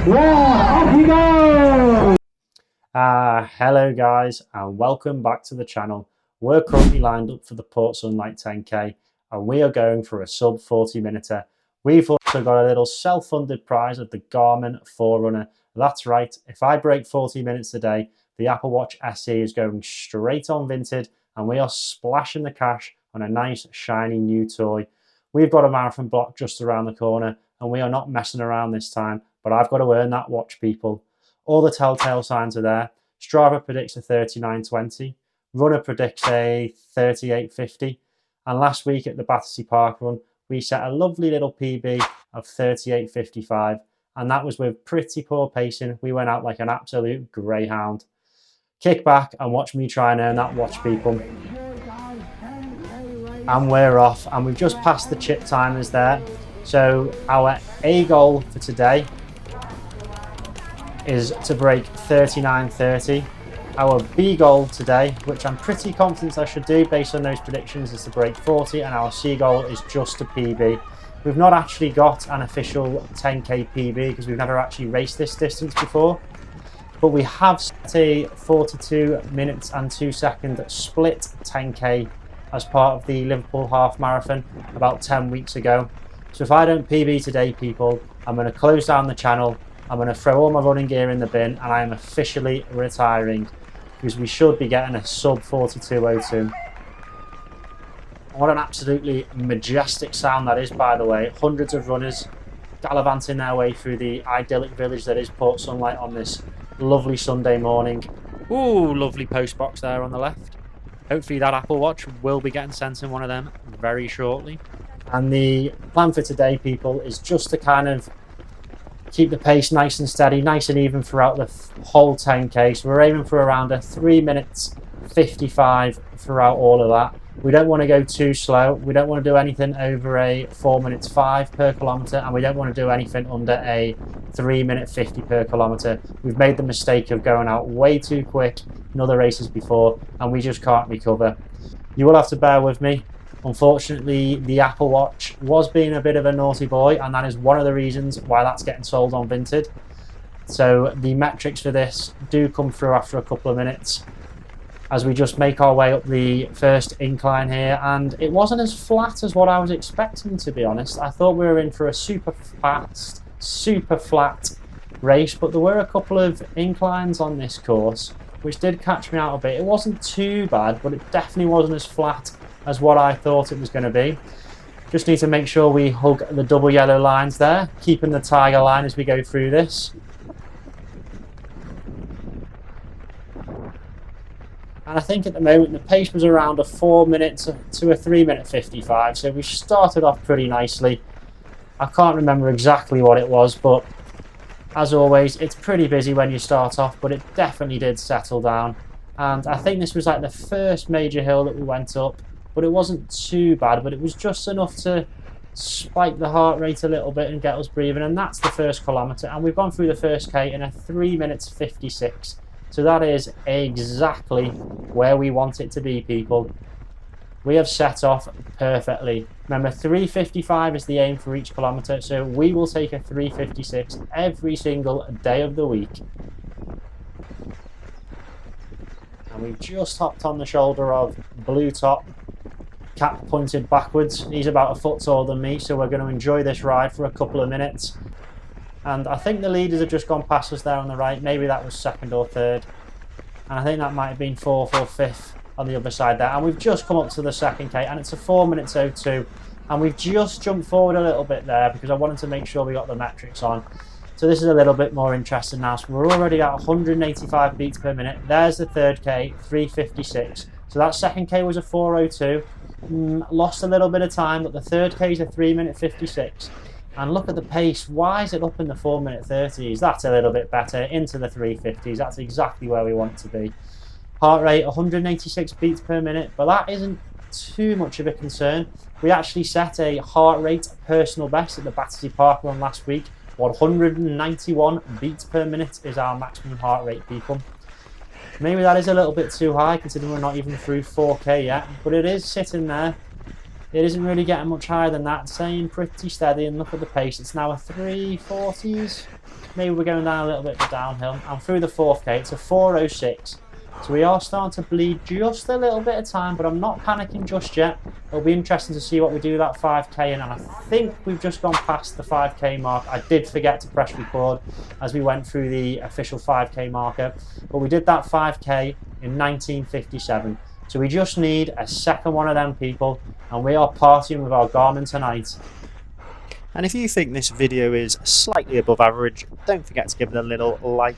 Yeah, off you go! Hello guys and welcome back to the channel. We're currently lined up for the Port Sunlight 10k and we are going for a sub 40 minuter. We've also got a little self-funded prize of the Garmin Forerunner. That's right, if I break 40 minutes today, the Apple Watch SE is going straight on Vinted and we are splashing the cash on a nice shiny new toy. We've got a marathon block just around the corner and we are not messing around this time, but I've got to earn that watch, people. All the telltale signs are there. Strava predicts a 39.20. Runner predicts a 38.50. And last week at the Battersea Park run, we set a lovely little PB of 38.55. And that was with pretty poor pacing. We went out like an absolute greyhound. Kick back and watch me try and earn that watch, people. And we're off. And we've just passed the chip timers there. So our A goal for today is to break 39.30. Our B goal today, which I'm pretty confident I should do based on those predictions, is to break 40, and our C goal is just a PB. We've not actually got an official 10k PB because we've never actually raced this distance before, but we have set a 42 minutes and 2 second split 10k as part of the Liverpool half marathon about 10 weeks ago. So if I don't PB today, people, I'm going to close down the channel. I'm going to throw all my running gear in the bin and I am officially retiring because we should be getting a sub 42.02. What an absolutely majestic sound that is, by the way. Hundreds of runners gallivanting their way through the idyllic village that is Port Sunlight on this lovely Sunday morning. Ooh, lovely post box there on the left. Hopefully that Apple Watch will be getting sent in one of them very shortly. And the plan for today, people, is just to kind of keep the pace nice and steady, nice and even throughout the whole 10k. So we're aiming for around a 3 minutes 55 throughout all of that. We don't want to go too slow. We don't want to do anything over a 4 minutes 5 per kilometre, and we don't want to do anything under a 3 minute 50 per kilometre. We've made the mistake of going out way too quick in other races before, and we just can't recover. You will have to bear with me. Unfortunately, the Apple Watch was being a bit of a naughty boy, and that is one of the reasons why that's getting sold on Vinted. So the metrics for this do come through after a couple of minutes as we just make our way up the first incline here, and it wasn't as flat as what I was expecting, to be honest. I thought we were in for a super fast, super flat race, but there were a couple of inclines on this course which did catch me out a bit. It wasn't too bad, but it definitely wasn't as flat as what I thought it was going to be. Just need to make sure we hug the double yellow lines there, keeping the tiger line as we go through this. And I think at the moment the pace was around a 4 minute to a 3 minute 55, so we started off pretty nicely. I can't remember exactly what it was, but as always, it's pretty busy when you start off, but it definitely did settle down. And I think this was like the first major hill that we went up, but it wasn't too bad, but it was just enough to spike the heart rate a little bit and get us breathing. And that's the first kilometre, and we've gone through the first K in a 3 minutes 56. So that is exactly where we want it to be, people. We have set off perfectly. Remember, 3:55 is the aim for each kilometre, so we will take a 3:56 every single day of the week. And we've just hopped on the shoulder of Blue Top, cap pointed backwards. He's about a foot taller than me, so we're going to enjoy this ride for a couple of minutes. And I think the leaders have just gone past us there on the right. Maybe that was second or third. And I think that might have been fourth or fifth on the other side there. And we've just come up to the second K, and it's a 4 minutes 02. And we've just jumped forward a little bit there because I wanted to make sure we got the metrics on. So this is a little bit more interesting now. So we're already at 185 beats per minute. There's the third K, 3:56. So that second K was a 4:02. Lost a little bit of time, but the third K is a 3 minute 56. And look at the pace. Why is it up in the 4 minute 30s? That's a little bit better, into the 3:50s. That's exactly where we want it to be. Heart rate 186 beats per minute, but that isn't too much of a concern. We actually set a heart rate personal best at the Battersea Park run last week. 191 beats per minute is our maximum heart rate, people. Maybe that is a little bit too high considering we're not even through 4K yet, but it is sitting there It isn't really getting much higher than that. Staying pretty steady, and look at the pace. It's now a 340s. Maybe we're going down a little bit of the downhill. And through the 4K, it's a 406. So we are starting to bleed just a little bit of time, but I'm not panicking just yet. It'll be interesting to see what we do that 5K in, and I think we've just gone past the 5K mark. I did forget to press record as we went through the official 5K marker, but we did that 5K in 1957. So we just need a second one of them people, and we are partying with our Garmin tonight. And if you think this video is slightly above average, don't forget to give it a little like.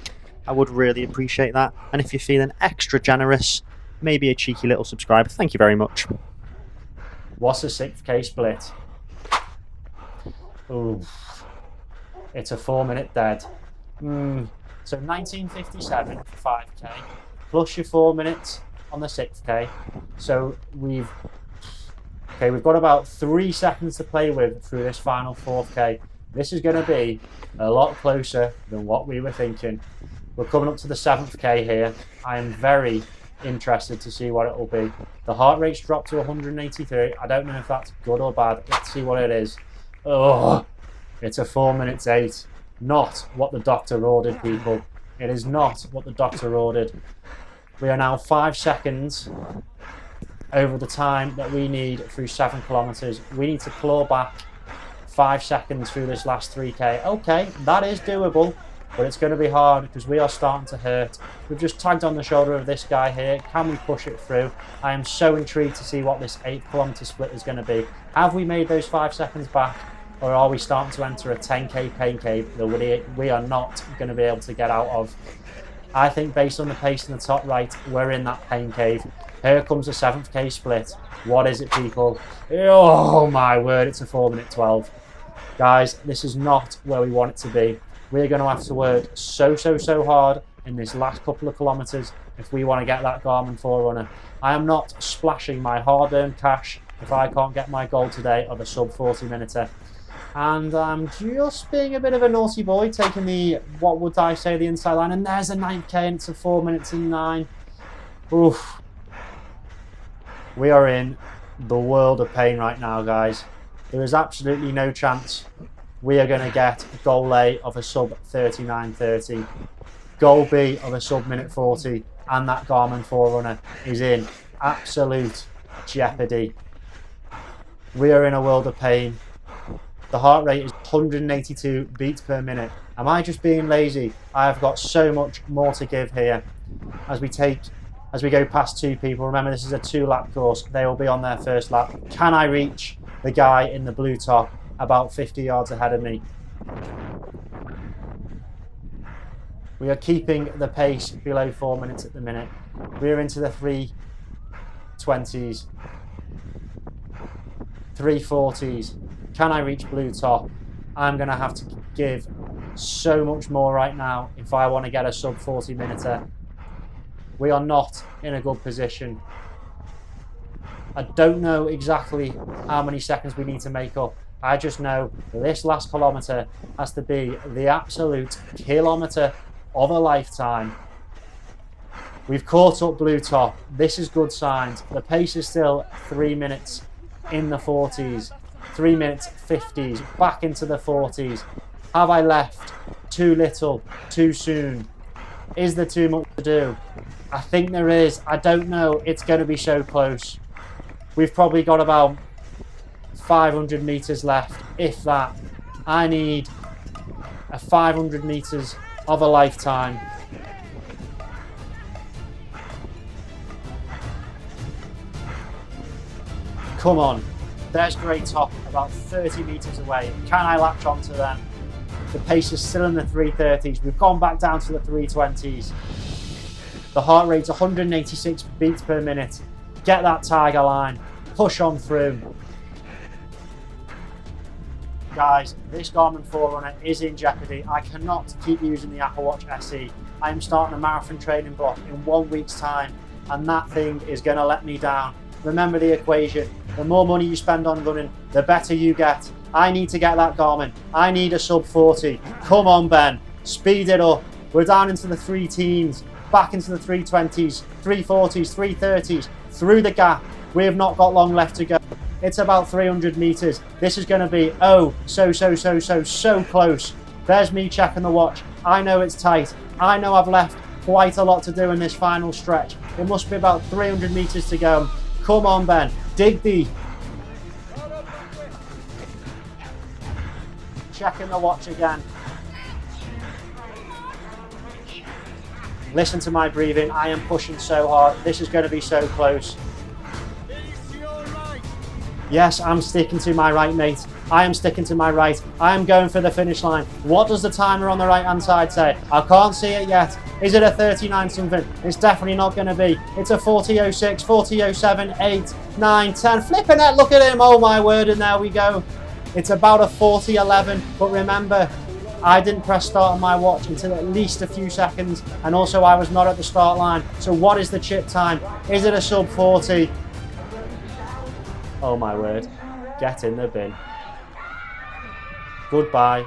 I would really appreciate that. And if you're feeling extra generous, maybe a cheeky little subscribe. Thank you very much. What's a 6K split? Ooh, it's a 4-minute dead. So 1957 for 5K, plus your 4 minutes on the 6K. So we've got about 3 seconds to play with through this final 4K. This is going to be a lot closer than what we were thinking. We're coming up to the 7th K here. I am very interested to see what it will be. The heart rate's dropped to 183. I don't know if that's good or bad. Let's see what it is. Oh, it's a 4 minutes 8. Not what the doctor ordered, people. It is not what the doctor ordered. We are now 5 seconds over the time that we need through 7 kilometers. We need to claw back 5 seconds through this last 3K. Okay, that is doable. But it's going to be hard because we are starting to hurt. We've just tagged on the shoulder of this guy here. Can we push it through? I am so intrigued to see what this 8-kilometer split is going to be. Have we made those 5 seconds back? Or are we starting to enter a 10K pain cave that we are not going to be able to get out of? I think based on the pace in the top right, we're in that pain cave. Here comes the 7th K split. What is it, people? Oh my word, it's a 4-minute 12. Guys, this is not where we want it to be. We're going to have to work so hard in this last couple of kilometers if we want to get that Garmin Forerunner. I am not splashing my hard-earned cash if I can't get my goal today of a sub 40-minuter. And I'm just being a bit of a naughty boy, taking the, what would I say, the inside line. And there's a 9K and it's a 4 minutes and 9. Oof. We are in the world of pain right now, guys. There is absolutely no chance we are going to get goal A of a sub 39.30, goal B of a sub minute 40, and that Garmin Forerunner is in absolute jeopardy. We are in a world of pain. The heart rate is 182 beats per minute. Am I just being lazy? I have got so much more to give here. As we go past 2 people, remember this is a 2-lap course. They will be on their first lap. Can I reach the guy in the blue top about 50 yards ahead of me? We are keeping the pace below 4 minutes at the minute. We're into the 320s, 340s. Can I reach blue top? I'm going to have to give so much more right now if I want to get a sub 40-minuter. We are not in a good position. I don't know exactly how many seconds we need to make up. I just know this last kilometre has to be the absolute kilometre of a lifetime. We've caught up blue top. This is good signs. The pace is still 3 minutes in the 40s, 3 minutes 50s, back into the 40s. Have I left too little, too soon? Is there too much to do? I think there is. I don't know. It's going to be so close. We've probably got about 500 meters left, if that. I need a 500 meters of a lifetime. Come on. There's Great Top about 30 meters away. Can I latch onto them? The pace is still in the 330s. We've gone back down to the 320s. The heart rate's 186 beats per minute. Get that tiger line. Push on through. Guys, this Garmin Forerunner is in jeopardy. I cannot keep using the Apple Watch SE. I am starting a marathon training block in 1 week's time, and that thing is going to let me down. Remember the equation. The more money you spend on running, the better you get. I need to get that Garmin. I need a sub 40. Come on, Ben. Speed it up. We're down into the 3 teens, back into the 320s, 340s, 330s, through the gap. We have not got long left to go. It's about 300 meters. This is going to be, oh, so close. There's me checking the watch. I know it's tight. I know I've left quite a lot to do in this final stretch. It must be about 300 meters to go. Come on, Ben. Dig deep. Checking the watch again. Listen to my breathing. I am pushing so hard. This is going to be so close. Yes, I'm sticking to my right, mate. I am sticking to my right. I am going for the finish line. What does the timer on the right-hand side say? I can't see it yet. Is it a 39 something? It's definitely not going to be. It's a 40.06, 40.07, 8, 9, 10. Flipping it, look at him. Oh my word, and there we go. It's about a 40.11, but remember, I didn't press start on my watch until at least a few seconds, and also I was not at the start line. So what is the chip time? Is it a sub 40? Oh my word, get in the bin. Goodbye.